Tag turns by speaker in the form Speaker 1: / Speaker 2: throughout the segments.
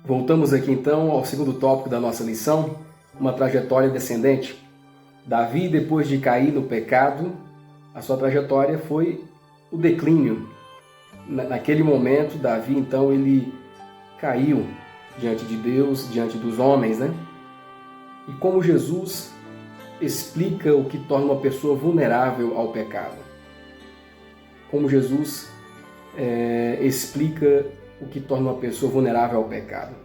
Speaker 1: Voltamos aqui então ao segundo tópico da nossa lição, uma trajetória descendente. Davi, depois de cair no pecado, a sua trajetória foi o declínio. Naquele momento, Davi, então, ele caiu diante de Deus, diante dos homens, né? E como Jesus explica o que torna uma pessoa vulnerável ao pecado. Como Jesus explica o que torna uma pessoa vulnerável ao pecado.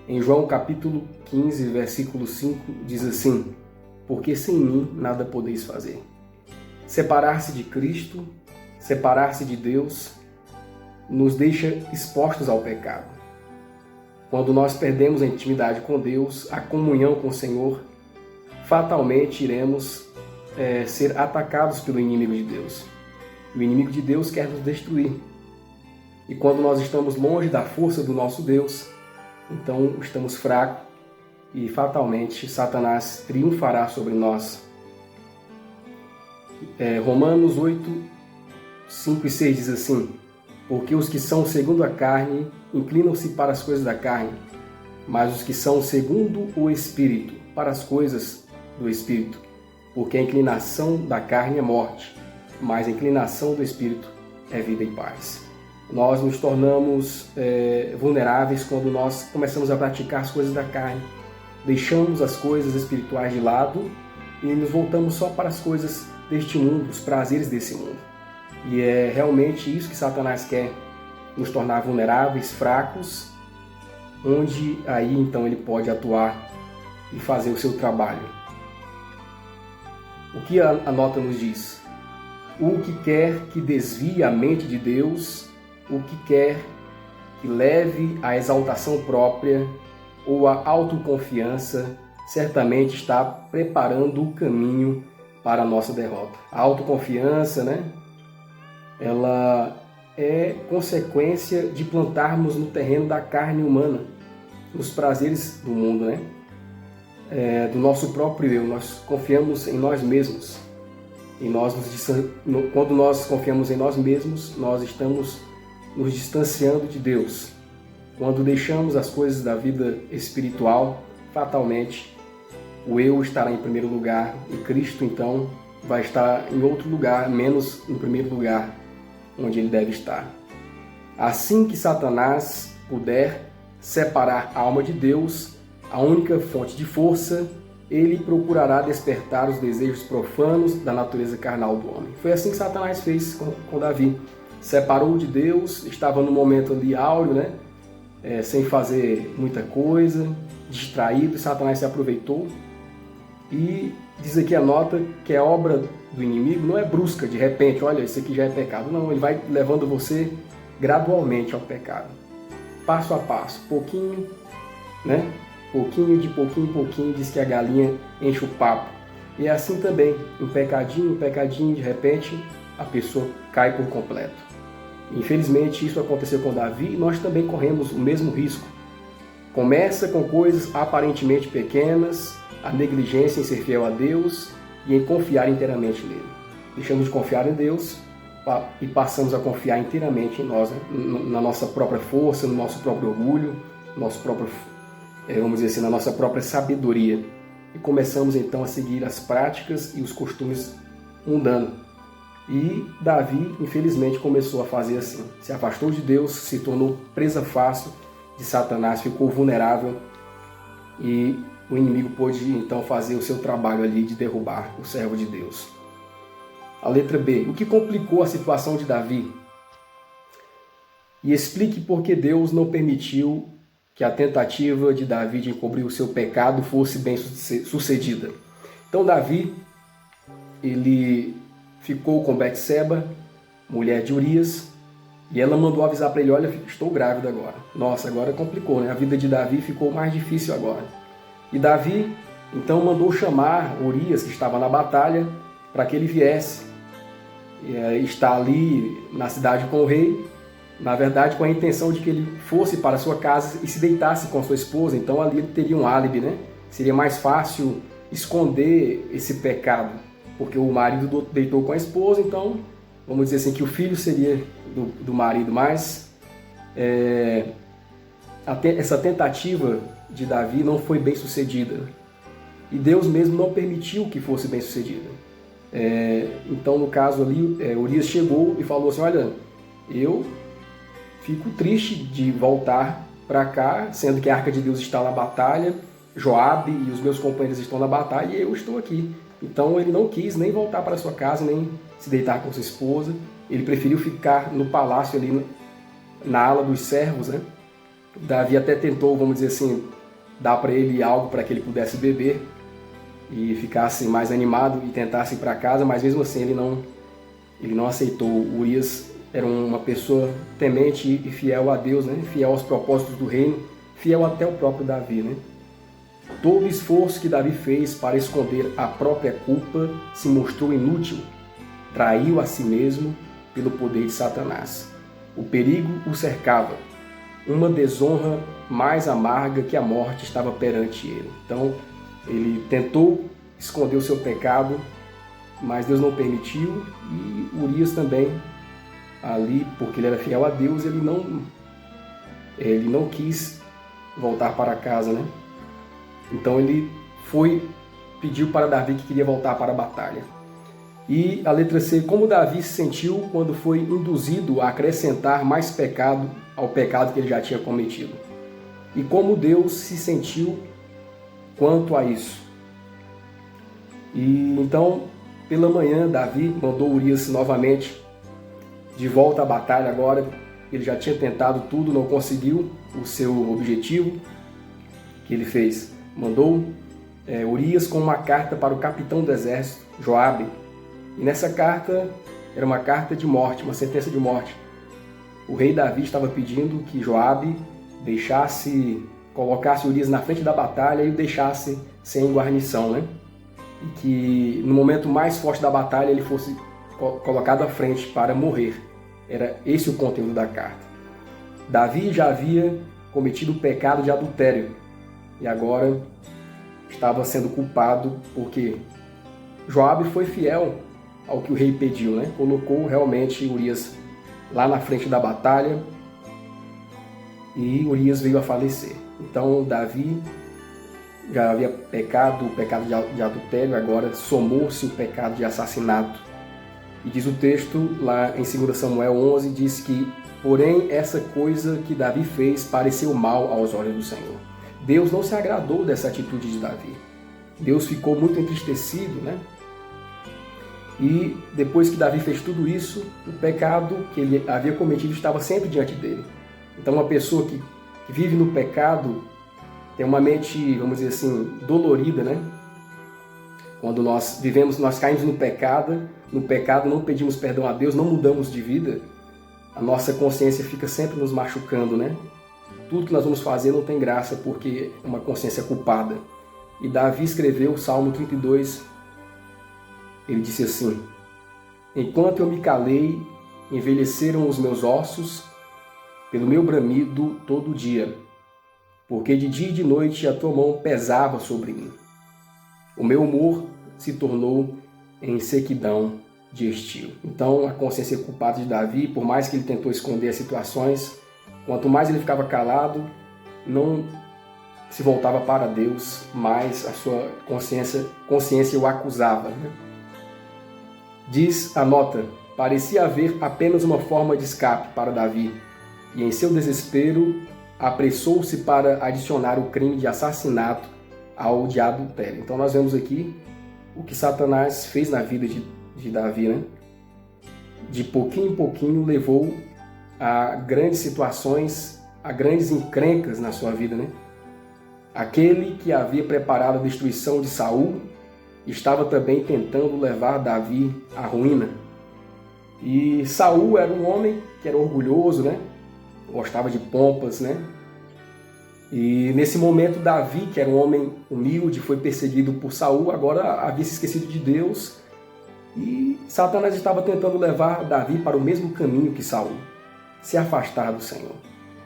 Speaker 1: Em João capítulo 15, versículo 5, diz assim: porque sem mim nada podeis fazer. Separar-se de Cristo, separar-se de Deus, nos deixa expostos ao pecado. Quando nós perdemos a intimidade com Deus, a comunhão com o Senhor, fatalmente iremos ser atacados pelo inimigo de Deus. O inimigo de Deus quer nos destruir. E quando nós estamos longe da força do nosso Deus, então estamos fracos e fatalmente Satanás triunfará sobre nós. Romanos 8, 5 e 6 diz assim: porque os que são segundo a carne inclinam-se para as coisas da carne, mas os que são segundo o Espírito, para as coisas do Espírito. Porque a inclinação da carne é morte, mas a inclinação do Espírito é vida e paz. Nós nos tornamos vulneráveis quando nós começamos a praticar as coisas da carne. Deixamos as coisas espirituais de lado e nos voltamos só para as coisas deste mundo, os prazeres desse mundo. E é realmente isso que Satanás quer, nos tornar vulneráveis, fracos, onde aí então ele pode atuar e fazer o seu trabalho. O que a nota nos diz? O que quer que desvie a mente de Deus, o que quer que leve à exaltação própria ou à autoconfiança, certamente está preparando o caminho para a nossa derrota. A autoconfiança, né? Ela é consequência de plantarmos no terreno da carne humana, nos prazeres do mundo, né? Do nosso próprio eu. Nós confiamos em nós mesmos. E quando nós confiamos em nós mesmos, nós estamos nos distanciando de Deus. Quando deixamos as coisas da vida espiritual, fatalmente o eu estará em primeiro lugar e Cristo então vai estar em outro lugar, menos no primeiro lugar, onde ele deve estar. Assim que Satanás puder separar a alma de Deus, a única fonte de força, ele procurará despertar os desejos profanos da natureza carnal do homem. Foi assim que Satanás fez com Davi. Separou de Deus, estava no momento ali áureo, né? Sem fazer muita coisa, distraído, Satanás se aproveitou. E diz aqui a nota que a obra do inimigo não é brusca, de repente, olha, isso aqui já é pecado. Não, ele vai levando você gradualmente ao pecado. Passo a passo, pouquinho, né? Pouquinho, de pouquinho em pouquinho, diz que a galinha enche o papo. E é assim também, um pecadinho, de repente, a pessoa cai por completo. Infelizmente, isso aconteceu com Davi e nós também corremos o mesmo risco. Começa com coisas aparentemente pequenas, a negligência em ser fiel a Deus e em confiar inteiramente nele. Deixamos de confiar em Deus e passamos a confiar inteiramente em nós, né? Na nossa própria força, no nosso próprio orgulho, nosso próprio, vamos dizer assim, na nossa própria sabedoria. E começamos então a seguir as práticas e os costumes mundanos. E Davi, infelizmente, começou a fazer assim. Se afastou de Deus, se tornou presa fácil de Satanás, ficou vulnerável e o inimigo pôde então fazer o seu trabalho ali de derrubar o servo de Deus. A letra B. O que complicou a situação de Davi? E explique por que Deus não permitiu que a tentativa de Davi de encobrir o seu pecado fosse bem sucedida. Então Davi, ele ficou com Betseba, mulher de Urias, e ela mandou avisar para ele: olha, estou grávida agora. Nossa, agora complicou, né? A vida de Davi ficou mais difícil agora. E Davi, então, mandou chamar Urias, que estava na batalha, para que ele viesse. Está ali na cidade com o rei, na verdade com a intenção de que ele fosse para sua casa e se deitasse com sua esposa. Então ali ele teria um álibi, né? Seria mais fácil esconder esse pecado, porque o marido deitou com a esposa, então vamos dizer assim que o filho seria do marido, mas essa tentativa de Davi não foi bem sucedida. E Deus mesmo não permitiu que fosse bem sucedida. Então, no caso ali, Urias chegou e falou assim: olha, eu fico triste de voltar para cá, sendo que a Arca de Deus está na batalha, Joabe e os meus companheiros estão na batalha e eu estou aqui. Então ele não quis nem voltar para sua casa, nem se deitar com sua esposa. Ele preferiu ficar no palácio ali, na ala dos servos, né? Davi até tentou, vamos dizer assim, dar para ele algo para que ele pudesse beber e ficasse mais animado e tentasse ir para casa, mas mesmo assim ele não aceitou. Urias era uma pessoa temente e fiel a Deus, né? Fiel aos propósitos do reino, fiel até o próprio Davi, né? Todo o esforço que Davi fez para esconder a própria culpa se mostrou inútil. Traiu a si mesmo pelo poder de Satanás. O perigo o cercava. Uma desonra mais amarga que a morte estava perante ele. Então, ele tentou esconder o seu pecado, mas Deus não permitiu. E Urias também, ali, porque ele era fiel a Deus, ele não quis voltar para casa, né? Então ele pediu para Davi que queria voltar para a batalha. E a letra C, como Davi se sentiu quando foi induzido a acrescentar mais pecado ao pecado que ele já tinha cometido. E como Deus se sentiu quanto a isso. E então, pela manhã, Davi mandou Urias novamente de volta à batalha agora. Ele já tinha tentado tudo, não conseguiu o seu objetivo. Que ele fez? Mandou Urias com uma carta para o capitão do exército, Joabe. E nessa carta era uma carta de morte, uma sentença de morte. O rei Davi estava pedindo que Joabe colocasse Urias na frente da batalha e o deixasse sem guarnição, né? E que no momento mais forte da batalha ele fosse colocado à frente para morrer. Era esse o conteúdo da carta. Davi já havia cometido o pecado de adultério e agora estava sendo culpado porque Joabe foi fiel ao que o rei pediu, né? Colocou realmente Urias lá na frente da batalha e Urias veio a falecer. Então Davi já havia pecado, o pecado de adultério, agora somou-se o pecado de assassinato. E diz o texto lá em 2 Samuel 11, diz que, porém, essa coisa que Davi fez pareceu mal aos olhos do Senhor. Deus não se agradou dessa atitude de Davi. Deus ficou muito entristecido, né? E depois que Davi fez tudo isso, o pecado que ele havia cometido estava sempre diante dele. Então uma pessoa que vive no pecado tem uma mente, vamos dizer assim, dolorida, né? Quando nós caímos no pecado não pedimos perdão a Deus, não mudamos de vida, a nossa consciência fica sempre nos machucando, né? Tudo que nós vamos fazer não tem graça porque é uma consciência culpada. E Davi escreveu o Salmo 32, ele disse assim: enquanto eu me calei, envelheceram os meus ossos pelo meu bramido todo dia, porque de dia e de noite a tua mão pesava sobre mim. O meu humor se tornou em sequidão de estio. Então a consciência culpada de Davi, por mais que ele tentou esconder as situações, quanto mais ele ficava calado, não se voltava para Deus, mais a sua consciência o acusava, né? Diz a nota: parecia haver apenas uma forma de escape para Davi, e em seu desespero apressou-se para adicionar o crime de assassinato ao de adultério. Então nós vemos aqui o que Satanás fez na vida de Davi, né? De pouquinho em pouquinho levou a grandes situações, a grandes encrencas na sua vida, né? Aquele que havia preparado a destruição de Saul estava também tentando levar Davi à ruína. E Saul era um homem que era orgulhoso, né? Gostava de pompas, né? E nesse momento Davi, que era um homem humilde, foi perseguido por Saul, agora havia se esquecido de Deus. E Satanás estava tentando levar Davi para o mesmo caminho que Saul, se afastar do Senhor.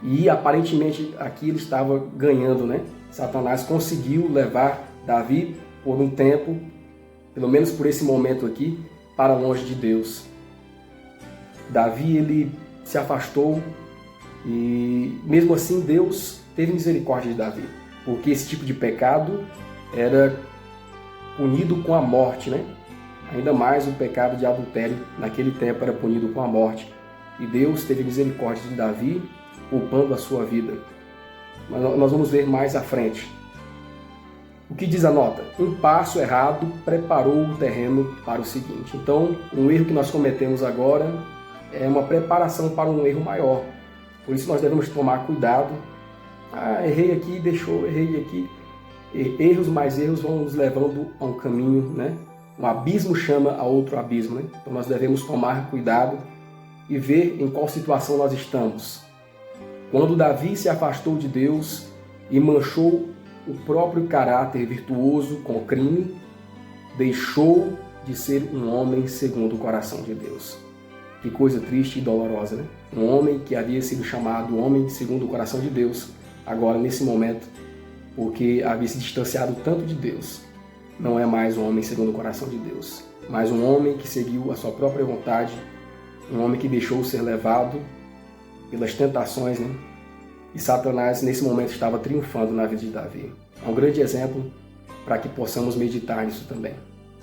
Speaker 1: E aparentemente aqui ele estava ganhando, né? Satanás conseguiu levar Davi por um tempo, pelo menos por esse momento aqui, para longe de Deus. Davi, ele se afastou e mesmo assim Deus teve misericórdia de Davi, porque esse tipo de pecado era punido com a morte, né? Ainda mais o pecado de adultério naquele tempo era punido com a morte. E Deus teve misericórdia de Davi, poupando a sua vida. Mas nós vamos ver mais à frente. O que diz a nota? Um passo errado preparou o terreno para o seguinte. Então, um erro que nós cometemos agora é uma preparação para um erro maior. Por isso nós devemos tomar cuidado. Errei aqui, errei aqui. Erros mais erros vão nos levando a um caminho, né? Um abismo chama a outro abismo, né? Então nós devemos tomar cuidado e ver em qual situação nós estamos. Quando Davi se afastou de Deus e manchou o próprio caráter virtuoso com o crime, deixou de ser um homem segundo o coração de Deus. Que coisa triste e dolorosa, né? Um homem que havia sido chamado homem segundo o coração de Deus, agora nesse momento, porque havia se distanciado tanto de Deus, não é mais um homem segundo o coração de Deus, mas um homem que seguiu a sua própria vontade, um homem que deixou ser levado pelas tentações, né? E Satanás, nesse momento, estava triunfando na vida de Davi. É um grande exemplo para que possamos meditar nisso também.